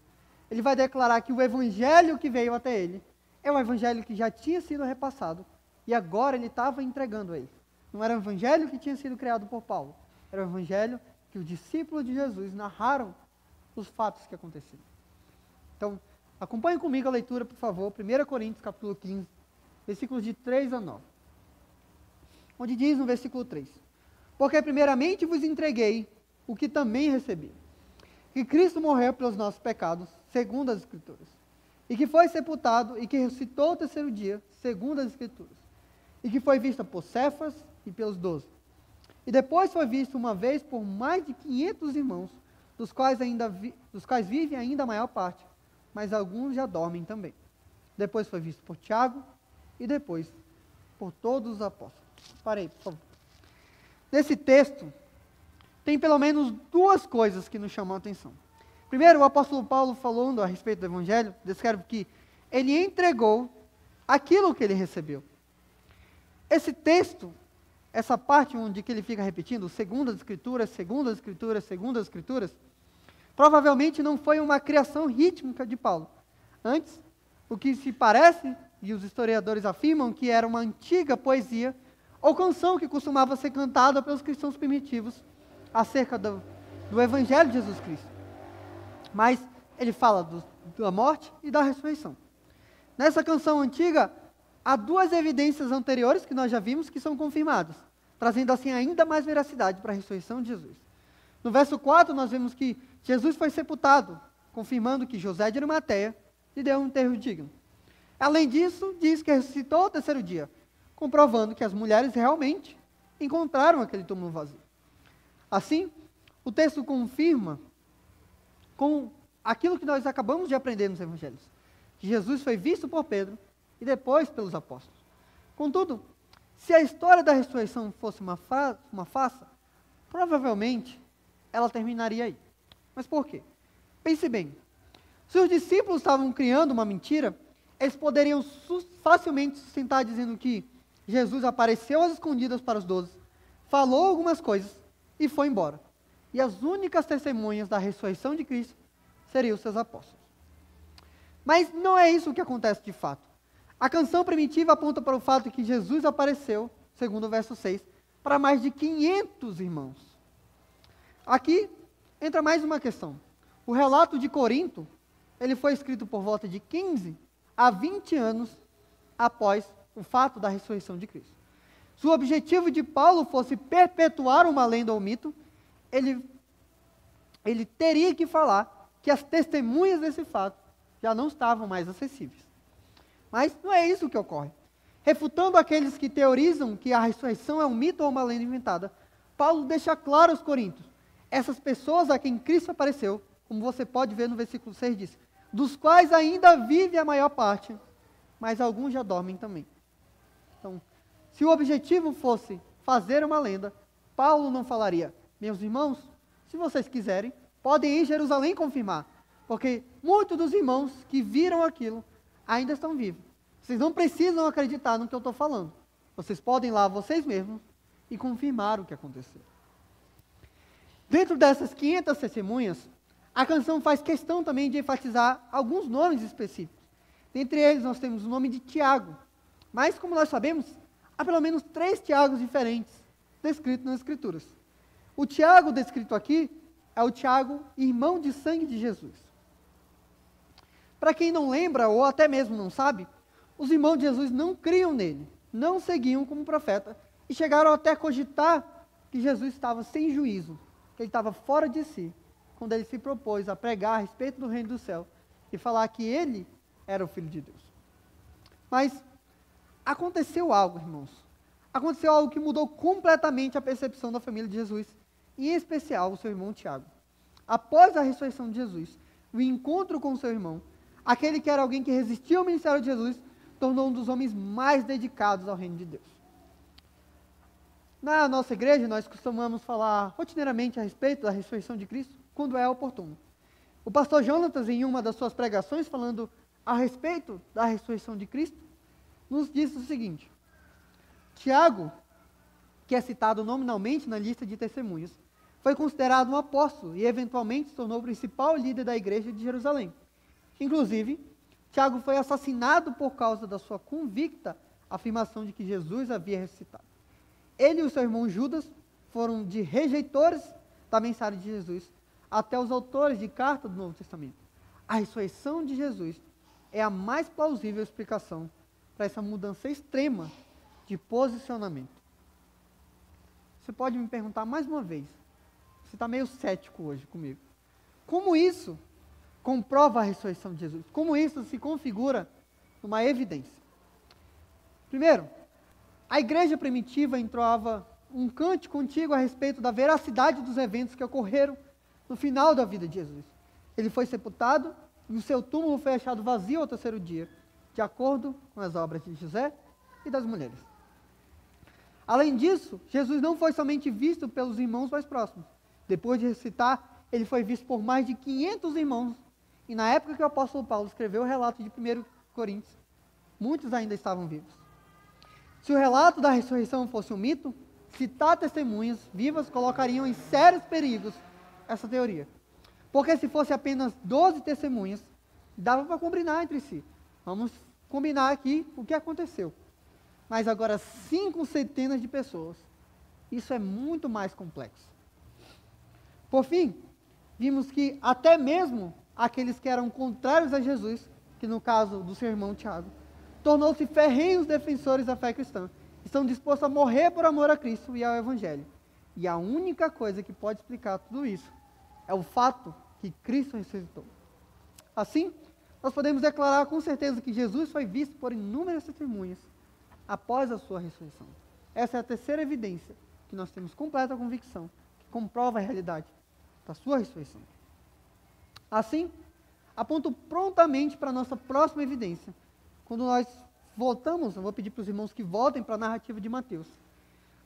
Ele vai declarar que o evangelho que veio até ele é um evangelho que já tinha sido repassado e agora ele estava entregando ele. Não era um evangelho que tinha sido criado por Paulo, era um evangelho que os discípulos de Jesus narraram os fatos que aconteceram. Então, acompanhe comigo a leitura, por favor, 1 Coríntios, capítulo 15, versículos de 3 a 9. Onde diz no versículo 3: Porque primeiramente vos entreguei o que também recebi, que Cristo morreu pelos nossos pecados, segundo as Escrituras, e que foi sepultado e que ressuscitou ao terceiro dia, segundo as Escrituras, e que foi visto por Cefas e pelos 12. E depois foi visto uma vez por mais de 500 irmãos, dos quais vive ainda a maior parte, mas alguns já dormem também. Depois foi visto por Tiago e depois por todos os apóstolos. Parei, por favor. Nesse texto, tem pelo menos duas coisas que nos chamam a atenção. Primeiro, o apóstolo Paulo, falando a respeito do evangelho, descreve que ele entregou aquilo que ele recebeu. Esse texto, essa parte onde que ele fica repetindo, segundo as escrituras, segundo as escrituras, segundo as escrituras, provavelmente não foi uma criação rítmica de Paulo. Antes, o que se parece, e os historiadores afirmam, que era uma antiga poesia ou canção que costumava ser cantada pelos cristãos primitivos acerca do evangelho de Jesus Cristo. Mas ele fala da morte e da ressurreição. Nessa canção antiga, há duas evidências anteriores que nós já vimos que são confirmadas, trazendo assim ainda mais veracidade para a ressurreição de Jesus. No verso 4, nós vemos que Jesus foi sepultado, confirmando que José de Arimateia lhe deu um enterro digno. Além disso, diz que ressuscitou ao terceiro dia, comprovando que as mulheres realmente encontraram aquele túmulo vazio. Assim, o texto confirma com aquilo que nós acabamos de aprender nos evangelhos, que Jesus foi visto por Pedro e depois pelos apóstolos. Contudo, se a história da ressurreição fosse uma farsa, provavelmente ela terminaria aí. Mas por quê? Pense bem, se os discípulos estavam criando uma mentira, eles poderiam facilmente sustentar dizendo que Jesus apareceu às escondidas para os 12, falou algumas coisas e foi embora. E as únicas testemunhas da ressurreição de Cristo seriam os seus apóstolos. Mas não é isso que acontece de fato. A canção primitiva aponta para o fato de que Jesus apareceu, segundo o verso 6, para mais de 500 irmãos. Aqui entra mais uma questão. O relato de Corinto, ele foi escrito por volta de 15 a 20 anos após o fato da ressurreição de Cristo. Se o objetivo de Paulo fosse perpetuar uma lenda ou mito, ele teria que falar que as testemunhas desse fato já não estavam mais acessíveis. Mas não é isso que ocorre. Refutando aqueles que teorizam que a ressurreição é um mito ou uma lenda inventada, Paulo deixa claro aos coríntios, essas pessoas a quem Cristo apareceu, como você pode ver no versículo 6, diz, dos quais ainda vive a maior parte, mas alguns já dormem também. Então, se o objetivo fosse fazer uma lenda, Paulo não falaria, meus irmãos, se vocês quiserem, podem ir em Jerusalém confirmar, porque muitos dos irmãos que viram aquilo ainda estão vivos. Vocês não precisam acreditar no que eu estou falando. Vocês podem ir lá vocês mesmos e confirmar o que aconteceu. Dentro dessas 500 testemunhas, a canção faz questão também de enfatizar alguns nomes específicos. Dentre eles, nós temos o nome de Tiago. Mas, como nós sabemos, há pelo menos 3 Tiagos diferentes descritos nas Escrituras. O Tiago descrito aqui é o Tiago, irmão de sangue de Jesus. Para quem não lembra, ou até mesmo não sabe, os irmãos de Jesus não criam nele, não seguiam como profeta, e chegaram até a cogitar que Jesus estava sem juízo, que ele estava fora de si, quando ele se propôs a pregar a respeito do reino do céu, e falar que ele era o Filho de Deus. Mas aconteceu algo, irmãos. Aconteceu algo que mudou completamente a percepção da família de Jesus, e em especial o seu irmão Tiago. Após a ressurreição de Jesus, o encontro com o seu irmão, aquele que era alguém que resistia ao ministério de Jesus, tornou um dos homens mais dedicados ao reino de Deus. Na nossa igreja, nós costumamos falar rotineiramente a respeito da ressurreição de Cristo, quando é oportuno. O pastor Jonatas, em uma das suas pregações, falando a respeito da ressurreição de Cristo, nos disse o seguinte: Tiago, que é citado nominalmente na lista de testemunhas, foi considerado um apóstolo e eventualmente se tornou o principal líder da igreja de Jerusalém. Inclusive, Tiago foi assassinado por causa da sua convicta afirmação de que Jesus havia ressuscitado. Ele e o seu irmão Judas foram de rejeitores da mensagem de Jesus até os autores de carta do Novo Testamento. A ressurreição de Jesus é a mais plausível explicação para essa mudança extrema de posicionamento. Você pode me perguntar mais uma vez, você está meio cético hoje comigo, como isso comprova a ressurreição de Jesus? Como isso se configura numa evidência? Primeiro, a igreja primitiva entoava um cântico antigo a respeito da veracidade dos eventos que ocorreram no final da vida de Jesus. Ele foi sepultado e o seu túmulo foi achado vazio ao terceiro dia, de acordo com as obras de José e das mulheres. Além disso, Jesus não foi somente visto pelos irmãos mais próximos. Depois de ressuscitar, ele foi visto por mais de 500 irmãos. E na época que o apóstolo Paulo escreveu o relato de 1 Coríntios, muitos ainda estavam vivos. Se o relato da ressurreição fosse um mito, citar testemunhas vivas colocariam em sérios perigos essa teoria. Porque se fosse apenas 12 testemunhas, dava para combinar entre si. Vamos combinar aqui o que aconteceu. Mas agora 5 centenas de pessoas. Isso é muito mais complexo. Por fim, vimos que até mesmo aqueles que eram contrários a Jesus, que no caso do seu irmão Tiago, tornou-se ferrenhos defensores da fé cristã. Estão dispostos a morrer por amor a Cristo e ao Evangelho. E a única coisa que pode explicar tudo isso é o fato que Cristo ressuscitou. Assim, nós podemos declarar com certeza que Jesus foi visto por inúmeras testemunhas após a sua ressurreição. Essa é a terceira evidência que nós temos completa convicção, que comprova a realidade da sua ressurreição. Assim, aponto prontamente para a nossa próxima evidência. Quando nós voltamos, eu vou pedir para os irmãos que voltem para a narrativa de Mateus.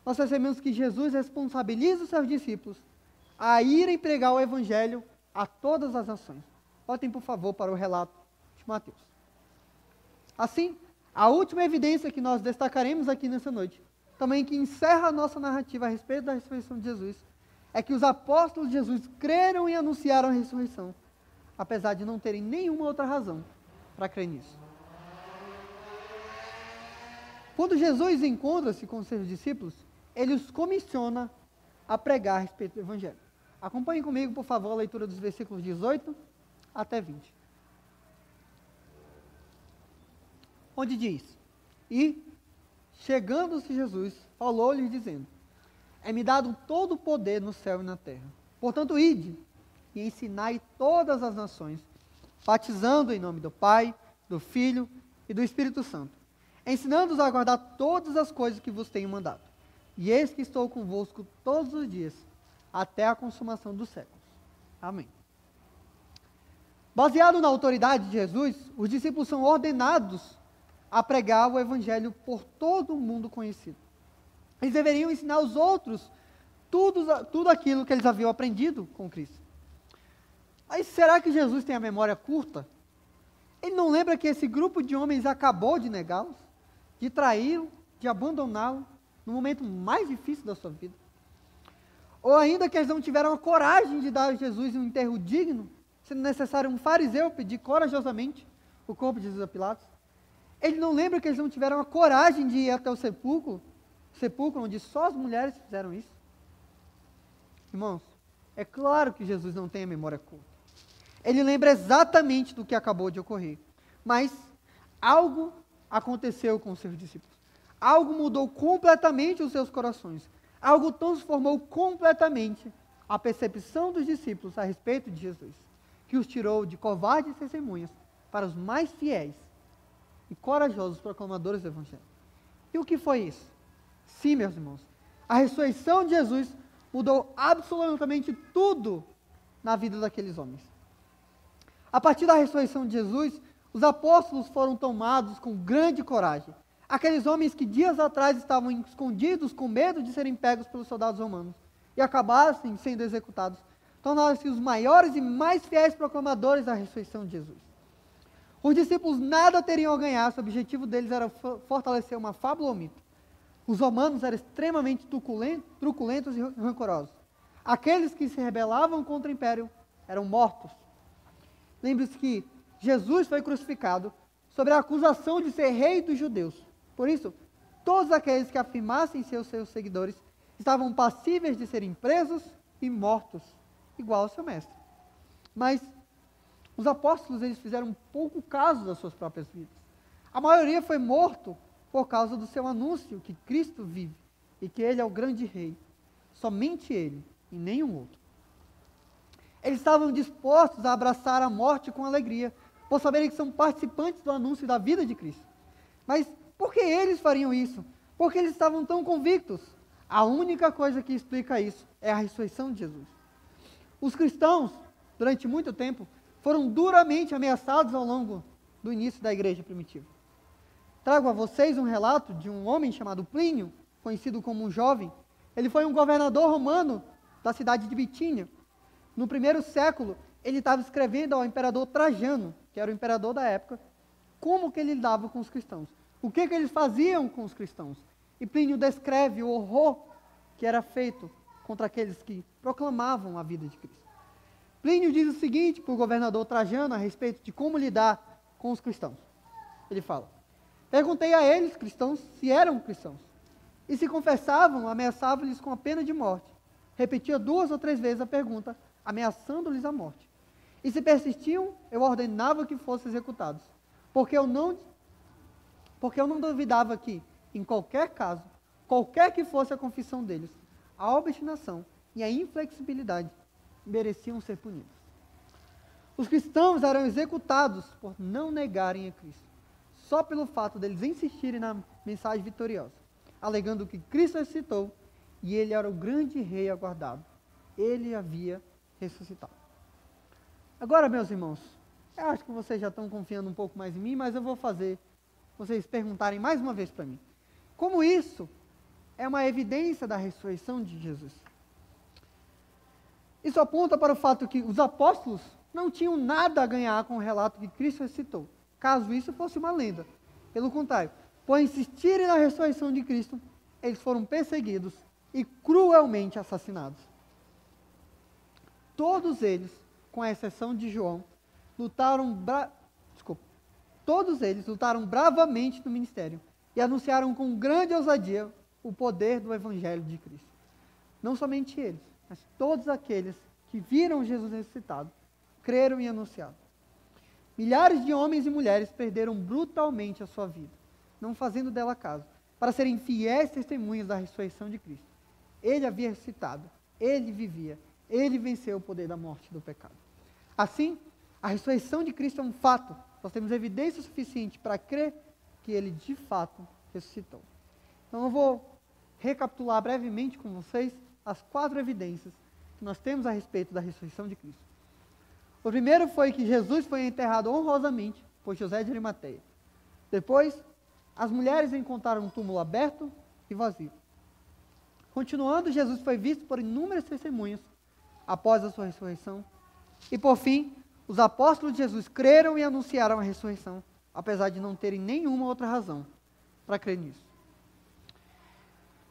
Nós percebemos que Jesus responsabiliza os seus discípulos a irem pregar o Evangelho a todas as nações. Voltem, por favor, para o relato de Mateus. Assim, a última evidência que nós destacaremos aqui nessa noite, também que encerra a nossa narrativa a respeito da ressurreição de Jesus, é que os apóstolos de Jesus creram e anunciaram a ressurreição, apesar de não terem nenhuma outra razão para crer nisso. Quando Jesus encontra-se com os seus discípulos, ele os comissiona a pregar a respeito do Evangelho. Acompanhem comigo, por favor, a leitura dos versículos 18 até 20. Onde diz: E, chegando-se Jesus, falou-lhes dizendo: É-me dado todo o poder no céu e na terra. Portanto, ide, e ensinai todas as nações, batizando em nome do Pai, do Filho e do Espírito Santo, ensinando-os a guardar todas as coisas que vos tenho mandado. E eis que estou convosco todos os dias, até a consumação dos séculos. Amém. Baseado na autoridade de Jesus, os discípulos são ordenados a pregar o Evangelho por todo o mundo conhecido. Eles deveriam ensinar aos outros tudo aquilo que eles haviam aprendido com Cristo. Mas será que Jesus tem a memória curta? Ele não lembra que esse grupo de homens acabou de negá-los, de traí-lo, de abandoná-lo, no momento mais difícil da sua vida? Ou ainda que eles não tiveram a coragem de dar a Jesus um enterro digno, sendo necessário um fariseu pedir corajosamente o corpo de Jesus a Pilatos? Ele não lembra que eles não tiveram a coragem de ir até o sepulcro onde só as mulheres fizeram isso? Irmãos, é claro que Jesus não tem a memória curta. Ele lembra exatamente do que acabou de ocorrer. Mas algo aconteceu com os seus discípulos. Algo mudou completamente os seus corações. Algo transformou completamente a percepção dos discípulos a respeito de Jesus, que os tirou de covardes testemunhas para os mais fiéis e corajosos proclamadores do Evangelho. E o que foi isso? Sim, meus irmãos, a ressurreição de Jesus mudou absolutamente tudo na vida daqueles homens. A partir da ressurreição de Jesus, os apóstolos foram tomados com grande coragem. Aqueles homens que dias atrás estavam escondidos com medo de serem pegos pelos soldados romanos e acabassem sendo executados, tornaram-se os maiores e mais fiéis proclamadores da ressurreição de Jesus. Os discípulos nada teriam a ganhar se o objetivo deles era fortalecer uma fábula ou mito. Os romanos eram extremamente truculentos e rancorosos. Aqueles que se rebelavam contra o império eram mortos. Lembre-se que Jesus foi crucificado sobre a acusação de ser rei dos judeus. Por isso, todos aqueles que afirmassem ser os seus seguidores estavam passíveis de serem presos e mortos, igual ao seu mestre. Mas os apóstolos, eles fizeram pouco caso das suas próprias vidas. A maioria foi morto por causa do seu anúncio que Cristo vive e que Ele é o grande rei. Somente Ele e nenhum outro. Eles estavam dispostos a abraçar a morte com alegria, por saberem que são participantes do anúncio da vida de Cristo. Mas por que eles fariam isso? Porque eles estavam tão convictos. A única coisa que explica isso é a ressurreição de Jesus. Os cristãos, durante muito tempo, foram duramente ameaçados ao longo do início da igreja primitiva. Trago a vocês um relato de um homem chamado Plínio, conhecido como um jovem. Ele foi um governador romano da cidade de Bitínia. No primeiro século, ele estava escrevendo ao imperador Trajano, que era o imperador da época, como que ele lidava com os cristãos. O que eles faziam com os cristãos. E Plínio descreve o horror que era feito contra aqueles que proclamavam a vida de Cristo. Plínio diz o seguinte para o governador Trajano a respeito de como lidar com os cristãos. Ele fala: perguntei a eles, cristãos, se eram cristãos. E se confessavam, ameaçava-lhes com a pena de morte. Repetia 2 ou 3 vezes a pergunta, ameaçando-lhes a morte. E se persistiam, eu ordenava que fossem executados. Porque eu não duvidava que, em qualquer caso, qualquer que fosse a confissão deles, a obstinação e a inflexibilidade mereciam ser punidos. Os cristãos eram executados por não negarem a Cristo, só pelo fato deles insistirem na mensagem vitoriosa, alegando que Cristo ressuscitou e Ele era o grande rei aguardado. Ele havia ressuscitado. Agora, meus irmãos, eu acho que vocês já estão confiando um pouco mais em mim, mas eu vou fazer vocês perguntarem mais uma vez para mim. Como isso é uma evidência da ressurreição de Jesus? Isso aponta para o fato que os apóstolos não tinham nada a ganhar com o relato que Cristo ressuscitou, caso isso fosse uma lenda. Pelo contrário, por insistirem na ressurreição de Cristo, eles foram perseguidos e cruelmente assassinados. Todos eles, com exceção de João, todos eles lutaram bravamente no ministério e anunciaram com grande ousadia o poder do Evangelho de Cristo. Não somente eles, mas todos aqueles que viram Jesus ressuscitado, creram e anunciaram. Milhares de homens e mulheres perderam brutalmente a sua vida, não fazendo dela caso, para serem fiéis testemunhas da ressurreição de Cristo. Ele havia ressuscitado, ele vivia, ele venceu o poder da morte e do pecado. Assim, a ressurreição de Cristo é um fato. Nós temos evidência suficiente para crer que ele de fato ressuscitou. Então eu vou recapitular brevemente com vocês as 4 evidências que nós temos a respeito da ressurreição de Cristo. O primeiro foi que Jesus foi enterrado honrosamente por José de Arimateia. Depois, as mulheres encontraram um túmulo aberto e vazio. Continuando, Jesus foi visto por inúmeras testemunhas após a sua ressurreição. E por fim, os apóstolos de Jesus creram e anunciaram a ressurreição, apesar de não terem nenhuma outra razão para crer nisso.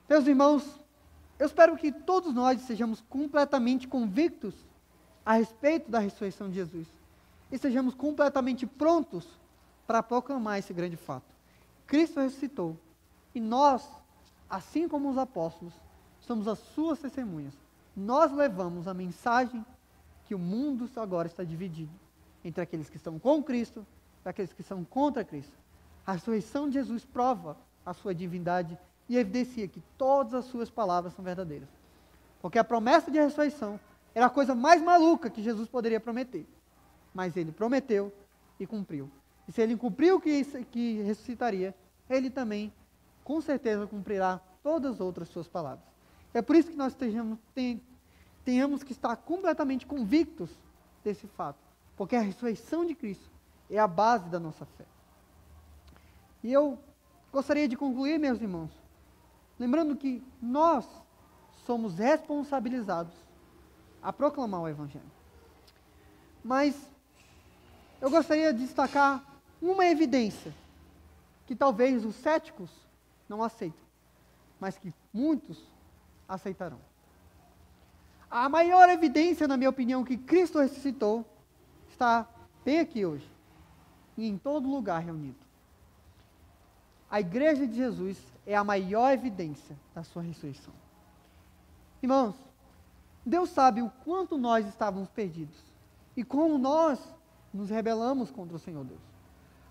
Meus irmãos, eu espero que todos nós sejamos completamente convictos a respeito da ressurreição de Jesus e sejamos completamente prontos para proclamar esse grande fato. Cristo ressuscitou e nós, assim como os apóstolos, somos as suas testemunhas. Nós levamos a mensagem que o mundo agora está dividido entre aqueles que estão com Cristo e aqueles que são contra Cristo. A ressurreição de Jesus prova a sua divindade e evidencia que todas as suas palavras são verdadeiras. Porque a promessa de ressurreição era a coisa mais maluca que Jesus poderia prometer. Mas ele prometeu e cumpriu. E se ele cumpriu que ressuscitaria, ele também, com certeza, cumprirá todas as outras suas palavras. É por isso que nós tenhamos que estar completamente convictos desse fato. Porque a ressurreição de Cristo é a base da nossa fé. E eu gostaria de concluir, meus irmãos, lembrando que nós somos responsabilizados a proclamar o Evangelho. Mas eu gostaria de destacar uma evidência que talvez os céticos não aceitem, mas que muitos aceitarão. A maior evidência, na minha opinião, que Cristo ressuscitou está bem aqui hoje e em todo lugar reunido. A Igreja de Jesus é a maior evidência da sua ressurreição. Irmãos, Deus sabe o quanto nós estávamos perdidos e como nós nos rebelamos contra o Senhor Deus.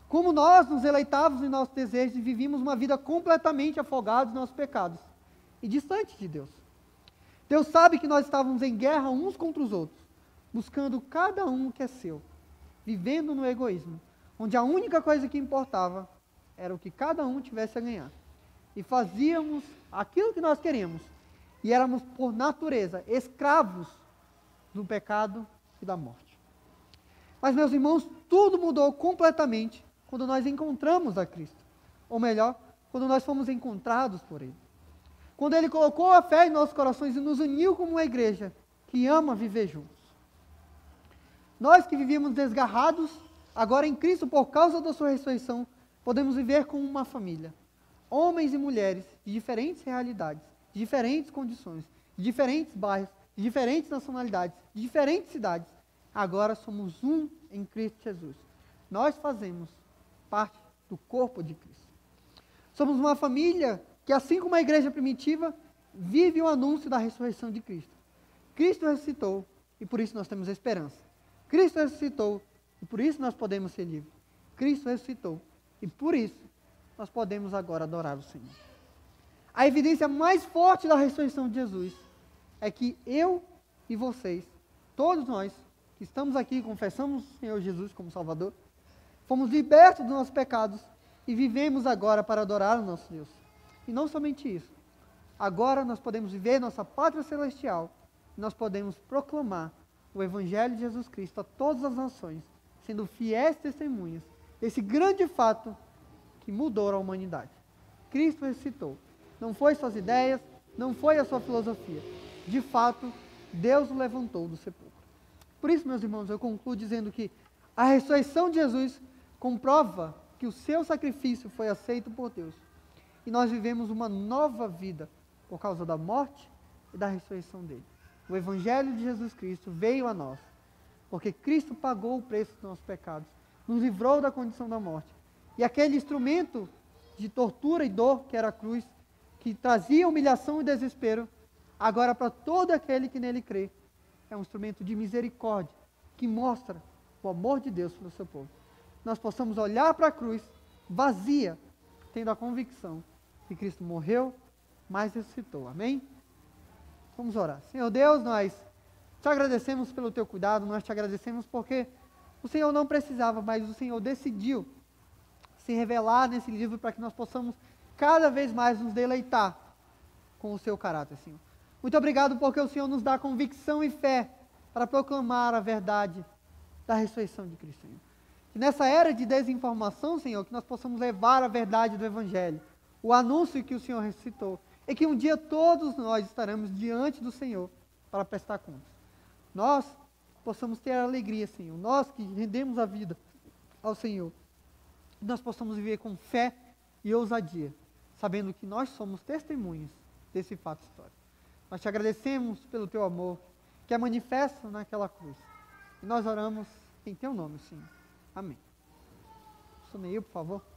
Como nós nos eleitávamos em nossos desejos e vivíamos uma vida completamente afogados em nossos pecados e distante de Deus. Deus sabe que nós estávamos em guerra uns contra os outros, buscando cada um o que é seu, vivendo no egoísmo, onde a única coisa que importava era o que cada um tivesse a ganhar. E fazíamos aquilo que nós queríamos. E éramos, por natureza, escravos do pecado e da morte. Mas, meus irmãos, tudo mudou completamente quando nós encontramos a Cristo. Ou melhor, quando nós fomos encontrados por Ele. Quando Ele colocou a fé em nossos corações e nos uniu como uma igreja que ama viver juntos. Nós que vivíamos desgarrados, agora em Cristo, por causa da sua ressurreição, podemos viver como uma família. Homens e mulheres de diferentes realidades, de diferentes condições, de diferentes bairros, de diferentes nacionalidades, de diferentes cidades. Agora somos um em Cristo Jesus. Nós fazemos parte do corpo de Cristo. Somos uma família que, assim como a igreja primitiva, vive o anúncio da ressurreição de Cristo. Cristo ressuscitou e por isso nós temos esperança. Cristo ressuscitou e por isso nós podemos ser livres. Cristo ressuscitou e por isso nós podemos agora adorar o Senhor. A evidência mais forte da ressurreição de Jesus é que eu e vocês, todos nós que estamos aqui e confessamos o Senhor Jesus como Salvador, fomos libertos dos nossos pecados e vivemos agora para adorar o nosso Deus. E não somente isso. Agora nós podemos viver nossa pátria celestial e nós podemos proclamar o Evangelho de Jesus Cristo a todas as nações, sendo fiéis testemunhas desse grande fato que mudou a humanidade. Cristo ressuscitou. Não foi suas ideias, não foi a sua filosofia. De fato, Deus o levantou do sepulcro. Por isso, meus irmãos, eu concluo dizendo que a ressurreição de Jesus comprova que o seu sacrifício foi aceito por Deus. E nós vivemos uma nova vida por causa da morte e da ressurreição dele. O Evangelho de Jesus Cristo veio a nós, porque Cristo pagou o preço dos nossos pecados, nos livrou da condição da morte. E aquele instrumento de tortura e dor, que era a cruz, que trazia humilhação e desespero, agora para todo aquele que nele crê, é um instrumento de misericórdia, que mostra o amor de Deus pelo seu povo. Nós possamos olhar para a cruz vazia, tendo a convicção que Cristo morreu, mas ressuscitou. Amém? Vamos orar. Senhor Deus, nós Te agradecemos pelo teu cuidado, nós te agradecemos porque o Senhor não precisava, mas o Senhor decidiu se revelar nesse livro para que nós possamos cada vez mais nos deleitar com o seu caráter, Senhor. Muito obrigado porque o Senhor nos dá convicção e fé para proclamar a verdade da ressurreição de Cristo, Senhor. Que nessa era de desinformação, Senhor, que nós possamos levar a verdade do Evangelho, o anúncio que o Senhor recitou, e que um dia todos nós estaremos diante do Senhor para prestar contas. Nós possamos ter a alegria, Senhor, nós que rendemos a vida ao Senhor, nós possamos viver com fé e ousadia, sabendo que nós somos testemunhas desse fato histórico. Nós te agradecemos pelo teu amor, que é manifesto naquela cruz. E nós oramos em teu nome, Senhor. Amém. Soneio, por favor.